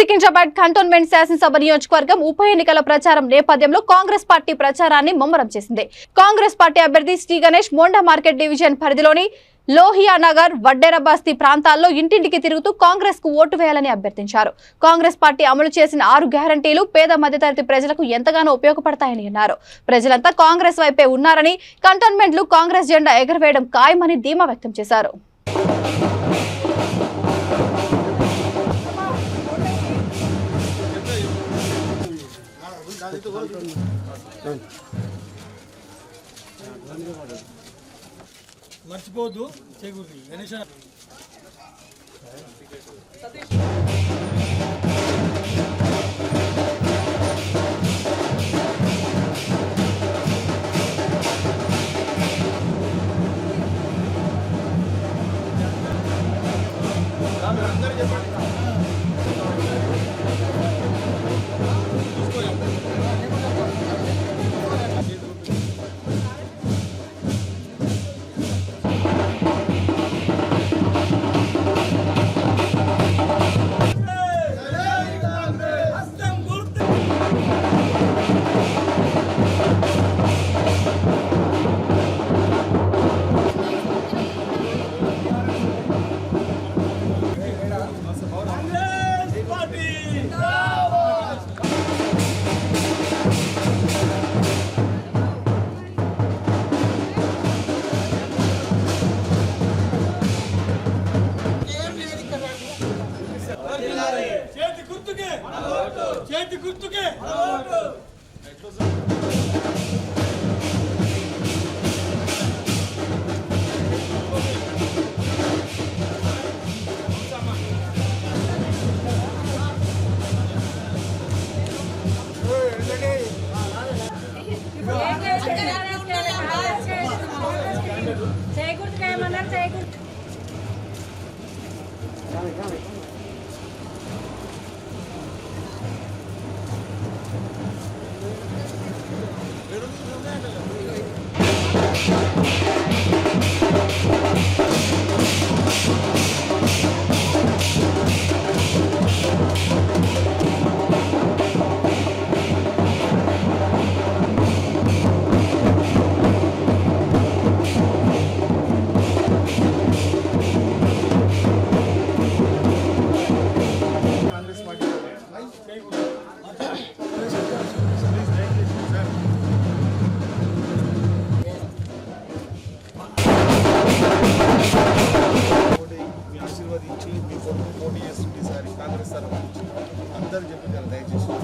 Secunderabad cantonment శాసనసభ నియోజకవర్గం ఉప ఎన్నికల ప్రచారం నేపథ్యంలో కాంగ్రెస్ పార్టీ ప్రచారాన్ని ముమ్మరం చేసింది. కాంగ్రెస్ పార్టీ అభ్యర్థి శ్రీ గణేష్ మోండా మార్కెట్ డివిజన్ పరిధిలోని లోహియా నగర్, వడ్డేర బస్తీ ప్రాంతాల్లో ఇంటింటికి తిరుగుతూ కాంగ్రెస్ కు ఓటు వేయాలని అభ్యర్థించారు. కాంగ్రెస్ పార్టీ అమలు చేసిన 6 గ్యారంటీలు పేద మధ్యతరగతి ప్రజలకు ఎంతగానో ఉపయోగపడతాయని అన్నారు. ప్రజలంతా కాంగ్రెస్ వైపే ఉన్నారని, కంటోన్మెంట్లు కాంగ్రెస్ జెండా ఎగరవేయడం ఖాయమని ధీమా వ్యక్తం చేశారు. మర్చిపోవద్దు చేకూర్తి గణేష్ చేతి గుర్తుకే ఆశీర్వదించి మీ కొడుకు పోటీ చేస్తుంది. ఈసారి కాంగ్రెస్ తరఫు అందరూ చెప్పించారు దయచేసి.